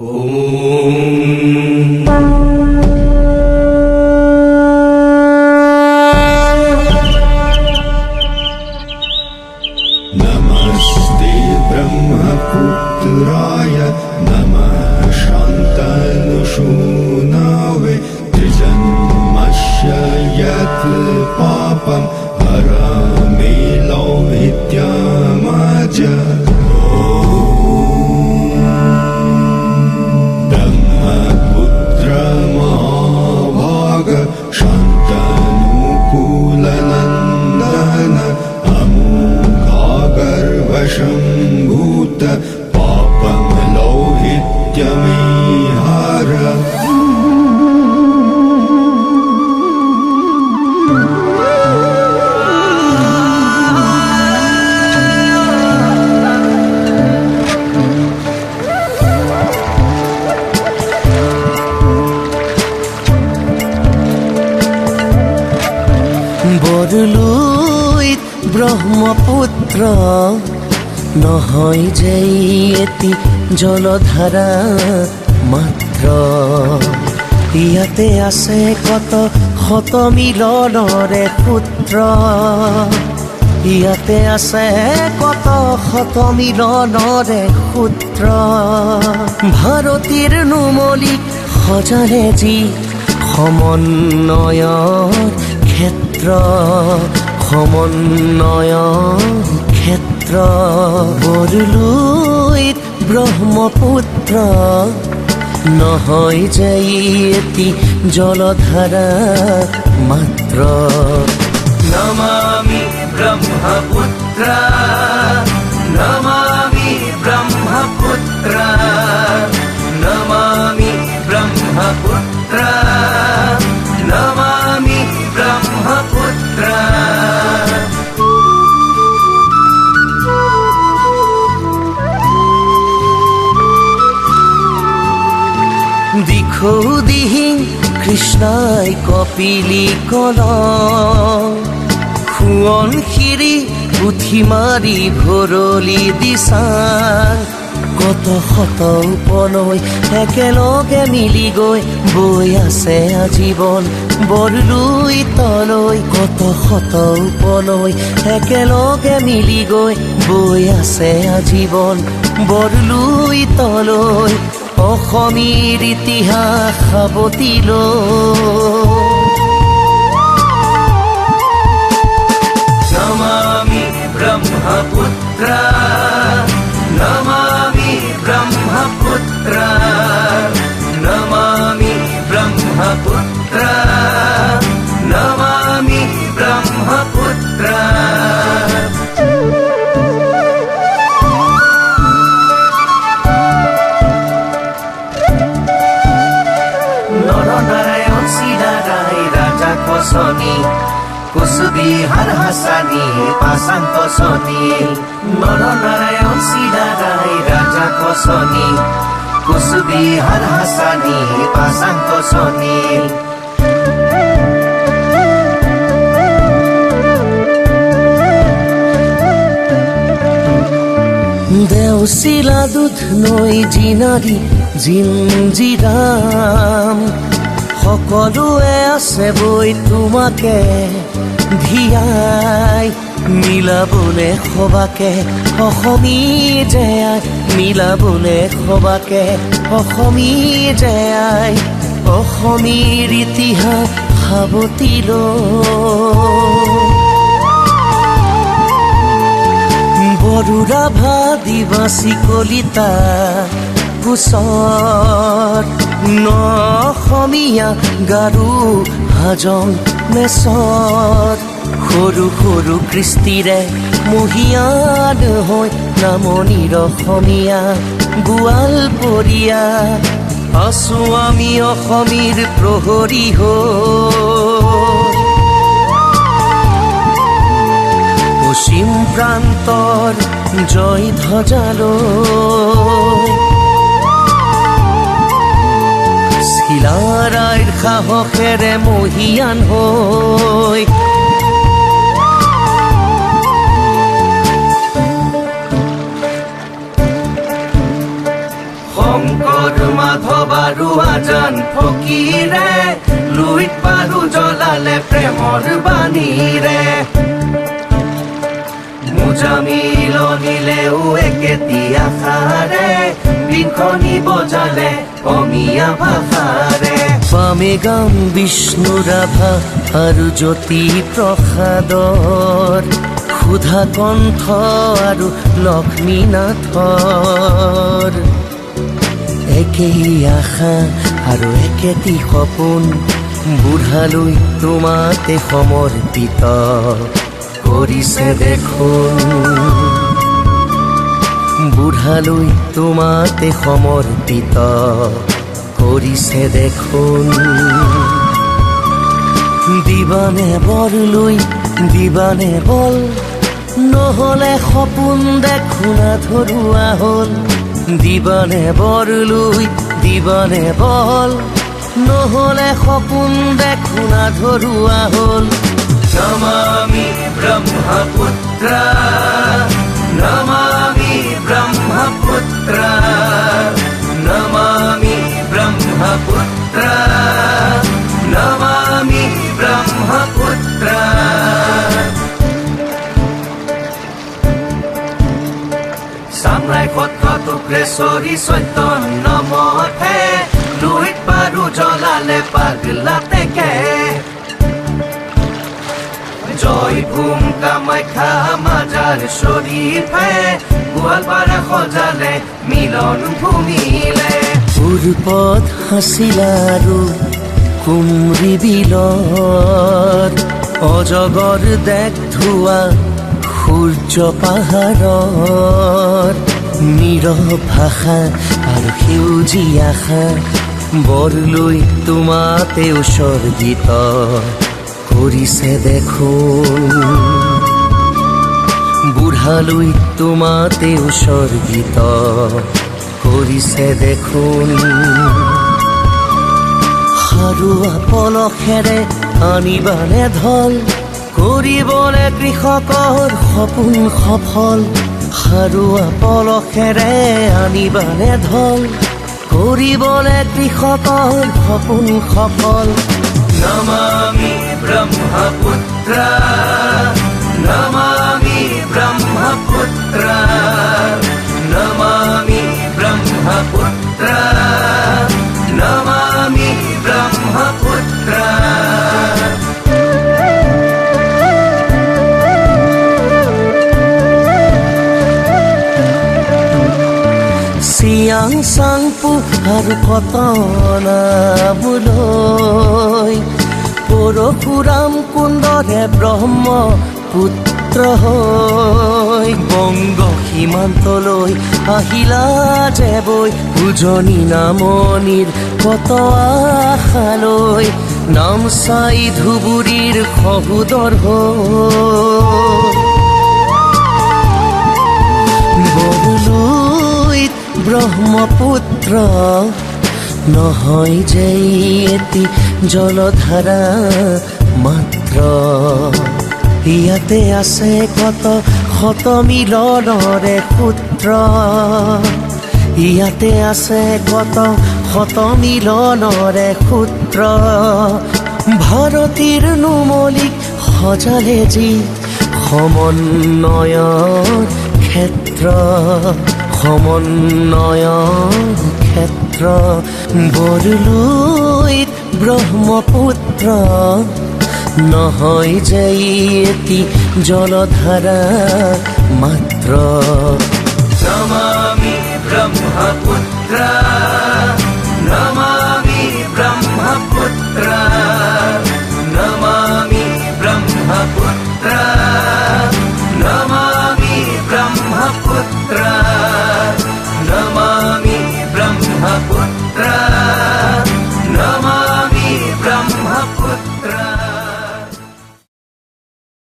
नमस्ते ब्रह्मपुत्राय नमः शान्तनुषूनवे त्रिजन्मस्य यत् पापं हरमेलो विद्यामज ब्रह्मपुत्र महाभाग शान्तनुकूलनन्दन गर्वशम्भूत पापं लौहित्यमेहर বৰলুইত ব্ৰহ্মপুত্ৰ নহয় যে এটি জলধাৰা মাত্ৰ, ইয়াতে আছে কত শত মিলনৰে সূত্ৰ, ইয়াতে আছে কত শত মিলনৰে সূত্ৰ। ভাৰতীৰ নুমলী সজালে যি সমন্বয়ৰ ক্ষেত্ৰ, সমন্বয়ৰ ক্ষেত্ৰ। বৰলুইত ব্ৰহ্মপুত্ৰ নহয় যে এটি জলধাৰা মাত্ৰ। নমামি ব্ৰহ্মপুত্ৰ, নমামি ব্ৰহ্মপুত্ৰ, নমামি ব্ৰহ্মপুত্ৰ, নমামি ব্ৰহ্মপুত্ৰ। দিখৌ দিহিং কৃষ্ণাই কপিলি কল, সোৱণশিৰি উঠি মাৰি ভৰলি দিছাং। কত শত উপনৈ একেলগে মিলি গৈ বৈ আছে আজীৱন বৰলুইতলৈ। কত শত উপনৈ একেলগে মিলি গৈ বৈ আছে আজীৱন বৰলুইতলৈ। অসমীৰ ইতিহাস সাৱটিলৈ নমামি ব্ৰহ্মপুত্ৰ, নমামি ব্ৰহ্মপুত্ৰ, নমামি ব্ৰহ্মপুত্ৰ, নমামি ব্ৰহ্মপুত্ৰ। নৰনাৰায়ণ চিলাৰায় ৰাজা কচনি, কোচবিহাৰ হাছানি পাচাং কচনি। নৰনাৰায়ণ চিলাৰায় ৰাজা কচনি, কোচবিহাৰ হাছানি পাচাং কচনি। দেওচিলা দুধ নৈ জিনাৰী জিঞ্জিৰাম, সকলোৱে আছে বৈ তোমাকে ধিয়াই। মিলাবলে সবাকে অসমীৰ জেয়াই, মিলাবলে সবাকে অসমীৰ জেয়াই। অসমীৰ ইতিহাস সাৱটিলৈ বড়ো ভাদিবাসী কলিতা কোচত, নঅসমীয়া গাৰো হাজং মেচত। সৰু সৰু কৃষ্টিৰে মহিয়ান হৈ নামনিৰ অসমীয়া গোৱালপৰীয়া। আছো আমি অসমীৰ প্ৰহৰী হৈ পশ্চিম প্ৰান্তৰ জয় ধ্বজালৈ। চিলাৰায়ৰ সাহসেৰে মহিয়ান হৈ শংকৰ আৰু আজান ফকীৰে লুইত বাৰু জ্বলালে প্ৰেমৰ বাণীৰে মুজামিলনিলেও একেটি আশাৰে বিনখনি বজালে অসমীয়া ভাষাৰে পামে গাম বিষ্ণু ৰাভা আৰু জ্যোতি প্ৰসাদৰ সুধা কণ্ঠ আৰু লক্ষ্মীনাথৰ একেই আশা আৰু একেটি সপোন বুঢ়ালৈ তোমাতে সমৰ্পিত কৰিছে দেখোন বুঢ়ালৈ তোমাতে সমৰ্পিত কৰিছে দেখোন দিবানে বৰলৈ দিবানে বল নহলে সপোন দেখোন আধৰুৱা হ'ল দিবানে বৰলৈ দিবানে বল নহলে সপোন দেখোন আধৰুৱা হ'ল নমামি ব্ৰহ্মপুত্ৰ নমামি ব্ৰহ্মপুত্ৰ নমামি ব্ৰহ্মপুত্ৰ নমামি ব্ৰহ্মপুত্ৰ সামৰাই টুক্ৰেশ্বৰী চৈতন্য মঠে লুইত বাৰু জ্বলালে পাগলা টেকে জয় ভূম কামাখ্যা মাজাৰ শ্বৰীফে গোৱালপাৰা সজালে মিলন ভূমিলে পূৰ্বত হাছিলা আৰু কুমৰি বিলত অজগৰ দেখ ধোৱা সূৰ্য পাহাৰত নীৰৱ ভাষা আৰু সেউজী আশা বৰলৈ তোমাতে উৎসৰ্গিত কৰিছে দেখোন বুঢ়ালৈ তোমাতে উৎসৰ্গিত কৰিছে দেখোন সাৰুৱা পলসেৰে আনিবানে ঢল কৰিবলে কৃষকৰ সপোন সফল সাৰুৱা পলসেৰে আনিবানে ঢল কৰিবলে কৃষকৰ সপোন সফল নমামি ব্ৰহ্মপুত্ৰ নমামি ব্ৰহ্মপুত্ৰ নমামি ব্ৰহ্মপুত্ৰ নমামি ব্ৰহ্মপুত্ৰ চিয়াং চাংপু আৰু কটনাবলৈ পৰশুৰাম কুণ্ডৰে ব্ৰহ্মপুত্ৰ হৈ বংগ সীমান্তলৈ আহিলা যে বৈ উজনি নামনিৰ কত আশালৈ নামচাই ধুবুৰীৰ সহোদৰ হৈ ব্ৰহ্মপুত্ৰ নহয় যে এটি জলধাৰা মাত্ৰ ইয়াতে আছে কত শত মিলনৰে সূত্ৰ ইয়াতে আছে কত শত মিলনৰে সূত্ৰ ভাৰতীৰ নুমলীক সজালে যি সমন্বয়ৰ ক্ষেত্ৰ সমন্বয়ৰ ক্ষেত্ৰ বৰলৈত ব্ৰহ্মপুত্ৰ নহয় যে এটি জলধাৰা মাত্ৰ নমামি ব্ৰহ্মপুত্ৰ নমামি ব্ৰহ্মপুত্ৰ নমামি ব্ৰহ্মপুত্ৰ নমামি ব্ৰহ্মপুত্ৰ নমামি ব্ৰহ্মপুত্ৰ